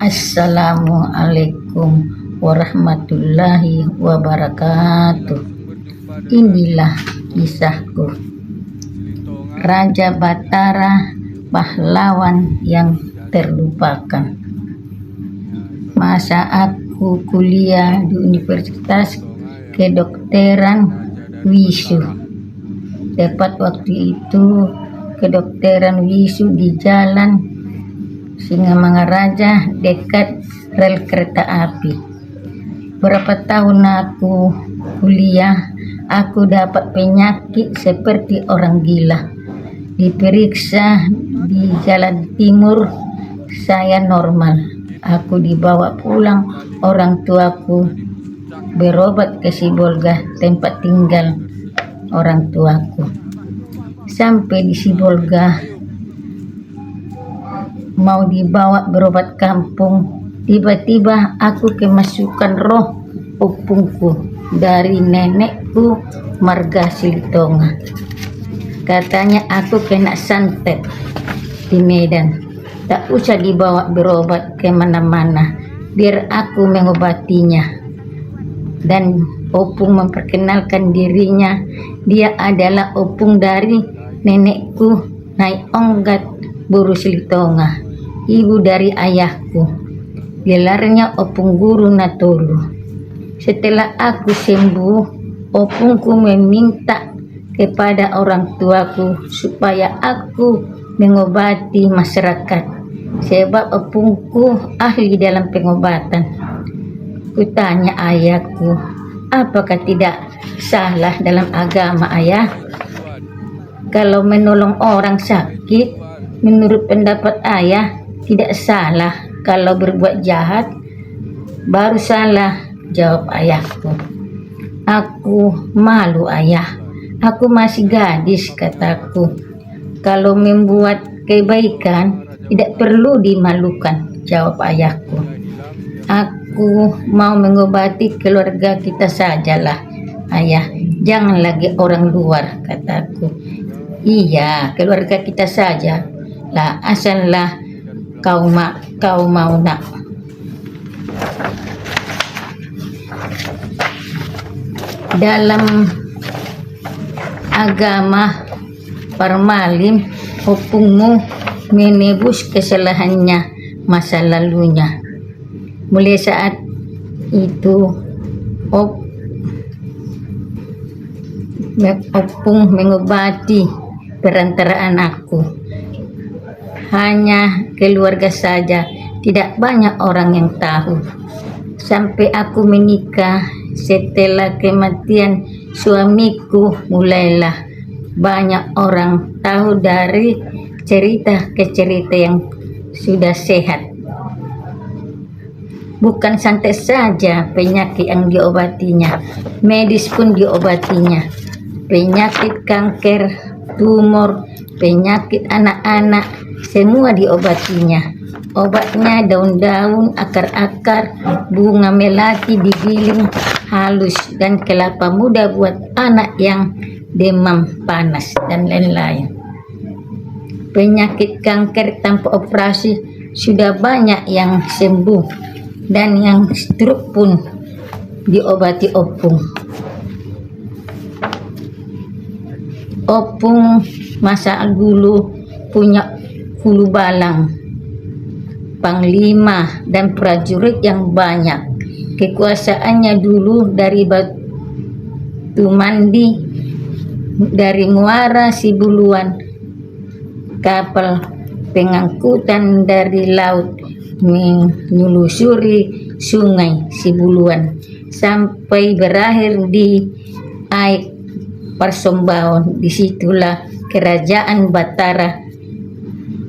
Assalamualaikum warahmatullahi wabarakatuh. Inilah kisahku. Raja Batara, pahlawan yang terlupakan. Masa aku kuliah di Universitas Kedokteran WISU. Tepat waktu itu kedokteran WISU di Jalan Singamangaraja dekat rel kereta api. Berapa tahun aku kuliah, aku dapat penyakit seperti orang gila. Diperiksa di Jalan Timur, saya normal. Aku dibawa pulang orang tuaku berobat ke Sibolga, tempat tinggal orang tuaku. Sampai di Sibolga, mau dibawa berobat kampung, tiba-tiba aku kemasukan roh opungku dari nenekku marga Silitonga. Katanya aku kena santet di Medan, tak usah dibawa berobat kemana-mana, biar aku mengobatinya. Dan opung memperkenalkan dirinya, dia adalah opung dari nenekku Nyai Onggat Buru Silitonga, ibu dari ayahku. Gelarnya Opung Guru Natolu. Setelah aku sembuh, opungku meminta kepada orang tuaku supaya aku mengobati masyarakat, sebab opungku ahli dalam pengobatan. Kutanya ayahku, apakah tidak salah dalam agama ayah kalau menolong orang sakit? Menurut pendapat ayah, tidak salah. Kalau berbuat jahat, baru salah, jawab ayahku. Aku malu ayah, aku masih gadis, kataku. Kalau membuat kebaikan, tidak perlu dimalukan, jawab ayahku. Aku mau mengobati keluarga kita sajalah, ayah. Jangan lagi orang luar, kataku. Iya, keluarga kita saja lah, asallah kau mau nak. Dalam agama Parmalim, opungmu menebus kesalahannya masa lalunya. Mulai saat itu opung mengobati perantaraan aku. Hanya keluarga saja, tidak banyak orang yang tahu. Sampai aku menikah, setelah kematian suamiku, mulailah banyak orang tahu dari cerita ke cerita yang sudah sehat. Bukan santet saja penyakit yang diobatinya, medis pun diobatinya. Penyakit kanker, tumor, penyakit anak-anak, semua diobatinya. Obatnya daun-daun, akar-akar, bunga melati digiling halus, dan kelapa muda buat anak yang demam panas, dan lain-lain. Penyakit kanker tanpa operasi sudah banyak yang sembuh, dan yang stroke pun diobati opung. Opung masa dulu punya hulu balang, panglima, dan prajurit yang banyak. Kekuasaannya dulu dari Batu Mandi, dari Muara Sibuluan, kapal pengangkutan dari laut menyelusuri sungai Sibuluan sampai berakhir di Aik Parsombaon. Disitulah kerajaan Batara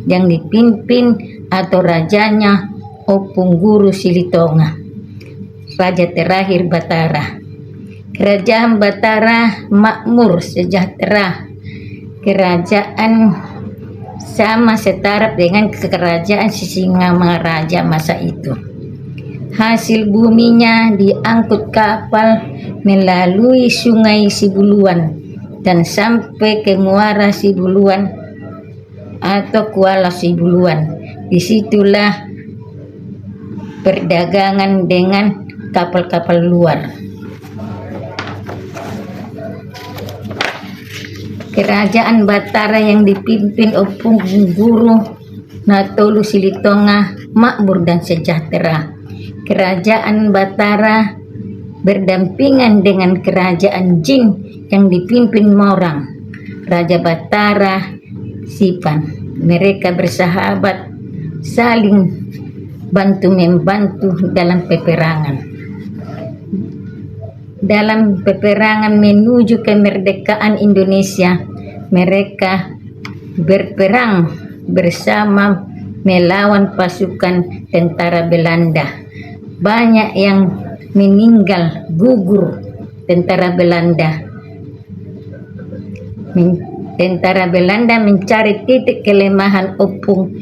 yang dipimpin atau rajanya Opung Guru Silitonga, raja terakhir Batara. Kerajaan Batara makmur, sejahtera. Kerajaan sama setaraf dengan kerajaan Sisingamangaraja masa itu. Hasil buminya diangkut kapal melalui sungai Sibuluan dan sampai ke Muara Sibuluan atau Kuala Sibuluan. Disitulah perdagangan dengan kapal-kapal luar. Kerajaan Batara yang dipimpin Opung Guru Natolu Silitonga makmur dan sejahtera. Kerajaan Batara berdampingan dengan kerajaan Jin yang dipimpin Morang, Raja Batara Sipan. Mereka bersahabat, saling bantu-membantu dalam peperangan. Dalam peperangan menuju kemerdekaan Indonesia, mereka berperang bersama melawan pasukan tentara Belanda. Banyak yang meninggal gugur tentara Belanda. Tentara Belanda mencari titik kelemahan Opung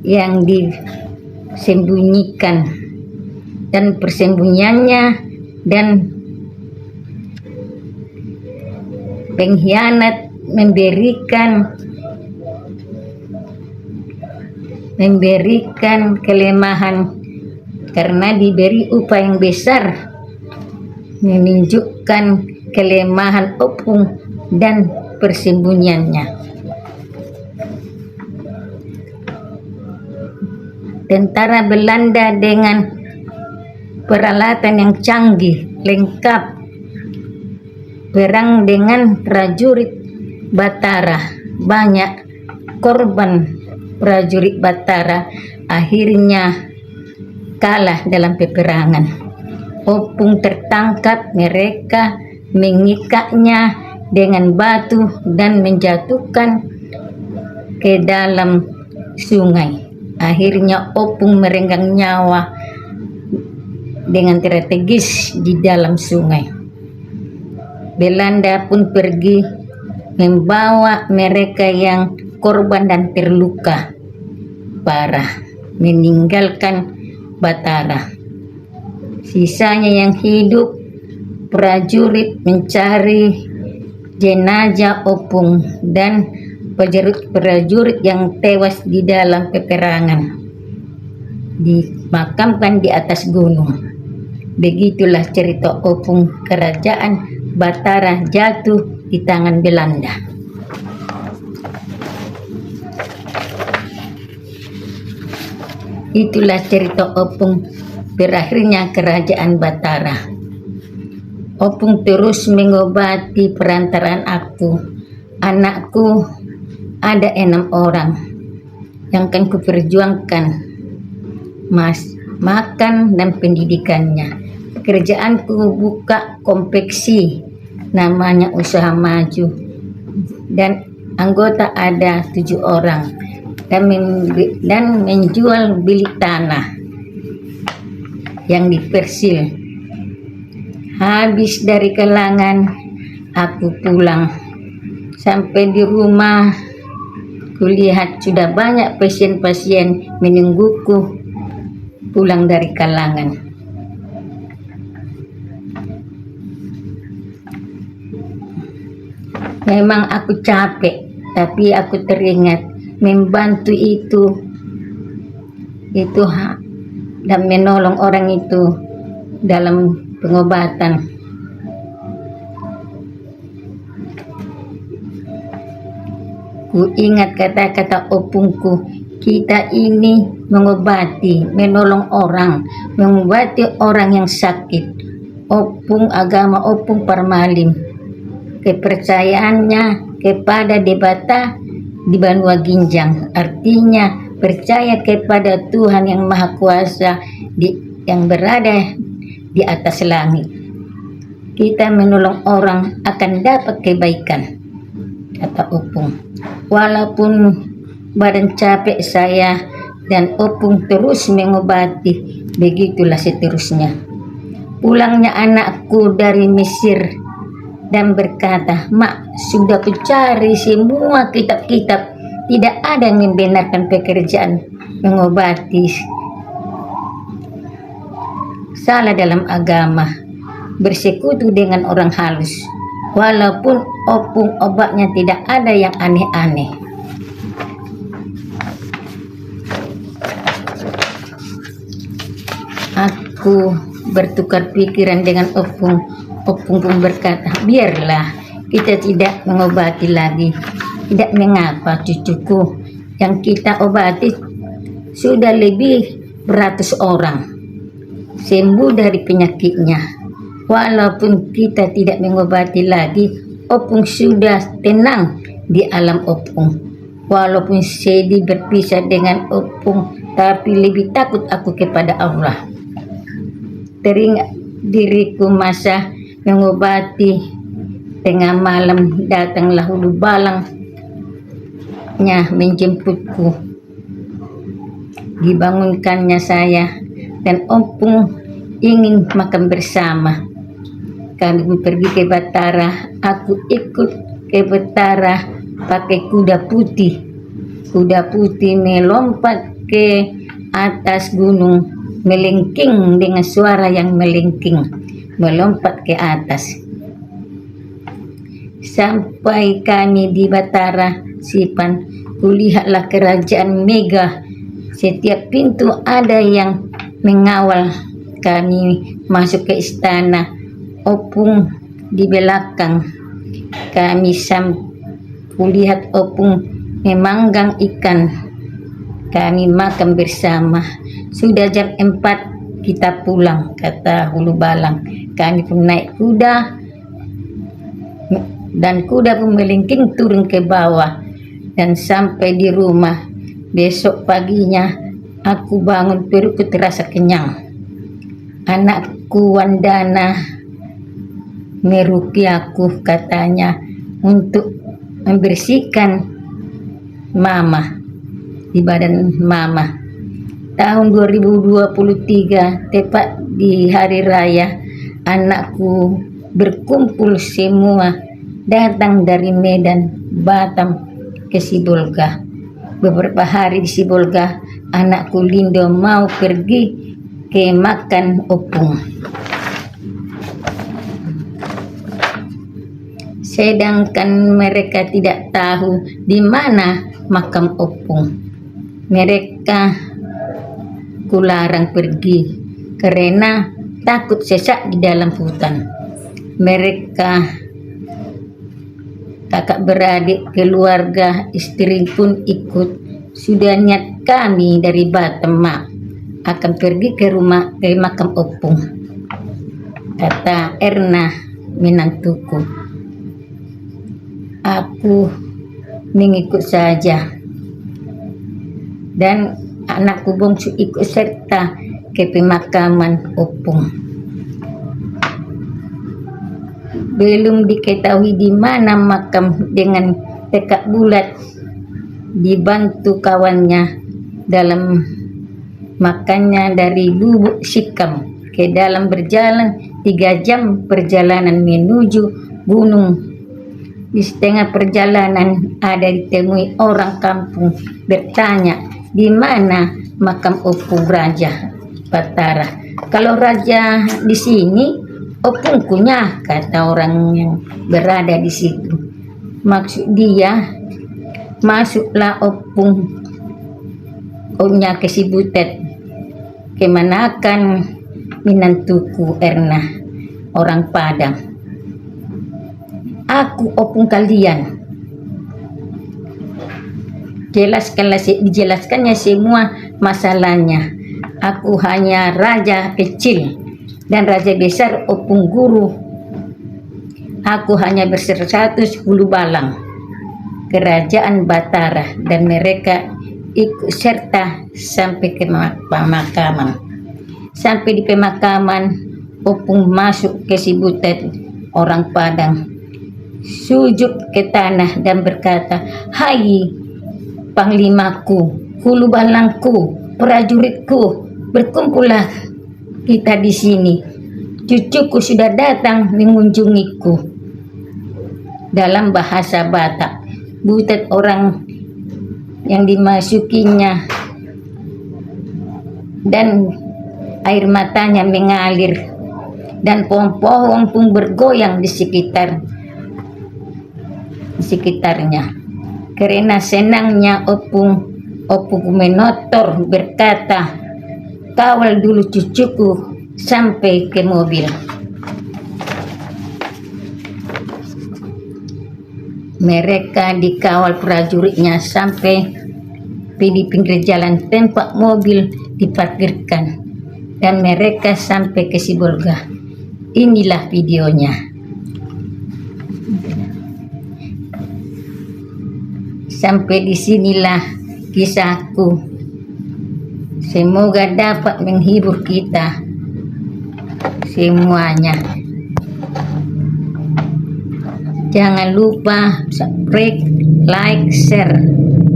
yang disembunyikan, dan persembunyiannya dan pengkhianat memberikan kelemahan karena diberi upah yang besar, menunjukkan kelemahan Opung dan persembunyiannya. Tentara Belanda dengan peralatan yang canggih, lengkap, perang dengan prajurit Batara. Banyak korban prajurit Batara akhirnya kalah dalam peperangan. Opung tertangkap, mereka mengikatnya dengan batu dan menjatuhkan ke dalam sungai. Akhirnya Opung merenggang nyawa dengan strategis di dalam sungai. Belanda pun pergi membawa mereka yang korban dan terluka parah, meninggalkan Batara. Sisanya yang hidup, prajurit mencari jenazah Opung dan prajurit yang tewas di dalam peperangan, dimakamkan di atas gunung. Begitulah cerita Opung. Kerajaan Batara jatuh di tangan Belanda. Itulah cerita Opung, berakhirnya kerajaan Batara. Opung terus mengobati perantaraan aku. Anakku ada 6 orang yang akan kuperjuangkan makan dan pendidikannya. Pekerjaanku buka konveksi, namanya usaha maju, dan anggota ada 7 orang, dan menjual bilik tanah yang di Persil. Habis dari Kelangan, aku pulang. Sampai di rumah, kulihat sudah banyak pasien-pasien menungguku pulang dari Kelangan. Memang aku capek, tapi aku teringat membantu itu dan menolong orang itu dalam pengobatan. Ku ingat kata-kata Opungku, kita ini mengobati, menolong orang, mengobati orang yang sakit. Opung, agama Opung Parmalim, kepercayaannya kepada Debata di Banua Ginjang, artinya percaya kepada Tuhan yang Maha Kuasa yang berada di atas langit. Kita menolong orang akan dapat kebaikan, kata Opung. Walaupun badan capek saya, dan Opung terus mengobati. Begitulah seterusnya. Pulangnya anakku dari Mesir dan berkata, "Mak, sudah kucari semua kitab-kitab, tidak ada yang membenarkan pekerjaan mengobati. Salah dalam agama, bersekutu dengan orang halus. Walaupun Opung obatnya tidak ada yang aneh-aneh." Aku bertukar pikiran dengan Opung. Opung pun berkata, biarlah kita tidak mengobati lagi. Tidak mengapa cucuku, yang kita obati sudah lebih beratus orang sembuh dari penyakitnya. Walaupun kita tidak mengobati lagi, Opung sudah tenang di alam Opung. Walaupun sedih berpisah dengan Opung, tapi lebih takut aku kepada Allah. Teringat diriku masa mengobati, tengah malam datanglah hulu balangnya menjemputku. Dibangunkannya saya dan Opung ingin makan bersama. Kami pergi ke Batara, aku ikut ke Batara pakai kuda putih. Kuda putih melompat ke atas gunung, melengking dengan suara yang melengking, melompat ke atas. Sampai kami di Batara Sipan, kulihatlah kerajaan megah. Setiap pintu ada yang mengawal kami masuk ke istana. Opung di belakang kami. Kulihat Opung memanggang ikan. Kami makan bersama. Sudah jam 4 kita pulang, kata hulu balang. Kami pun naik kuda dan kuda pun melengking turun ke bawah dan sampai di rumah. Besok paginya aku bangun, perutku terasa kenyang. Anakku Wandana meruki aku, katanya untuk membersihkan mama di badan mama. Tahun 2023 tepat di hari raya, anakku berkumpul semua datang dari Medan, Batam ke Sibolga. Beberapa hari di Sibolga, anakku Lindo mau pergi ke makan Opung. Sedangkan mereka tidak tahu di mana makam Opung. Mereka kularang pergi karena takut sesat di dalam hutan. Mereka kakak beradik, keluarga, istri pun ikut. Sudah niat kami dari Batam akan pergi ke makam Opung, kata Erna menantuku. Aku mengikut saja dan anakku bungsu ikut serta ke pemakaman Opung. Belum diketahui di mana makam, dengan tekad bulat dibantu kawannya dalam makannya dari Lubuk Sikam ke dalam berjalan 3 jam perjalanan menuju gunung. Di setengah perjalanan ada ditemui orang kampung bertanya, di mana makam Opung Raja Batara? Kalau raja di sini, Opung punya, kata orang yang berada di situ. Maksud dia, masuklah Opung punya ke Sibutet. Kemanakan menantuku Erna, orang Padang. Aku Opung kalian. Dijelaskannya semua masalahnya. Aku hanya raja kecil dan raja besar Opung Guru. Aku hanya berstatus hulu balang kerajaan Batara dan mereka ikut serta sampai ke pemakaman. Sampai di pemakaman, Opung masuk ke Sibutet, orang Padang, sujud ke tanah dan berkata, hai panglimaku, hulu balangku, prajuritku, berkumpullah kita di sini. Cucuku sudah datang mengunjungiku. Dalam bahasa Batak, Butet orang yang dimasukinya dan air matanya mengalir dan pohon-pohon pun bergoyang di sekitarnya. Karena senangnya Opung menotor berkata, kawal dulu cucuku sampai ke mobil. Mereka dikawal prajuritnya sampai di pinggir jalan tempat mobil diparkirkan, dan mereka sampai ke Sibolga. Inilah videonya. Sampai disinilah kisahku. Semoga dapat menghibur kita semuanya. Jangan lupa subscribe, like, share.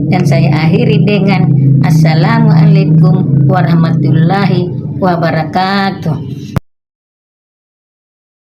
Dan saya akhiri dengan Assalamualaikum warahmatullahi wabarakatuh.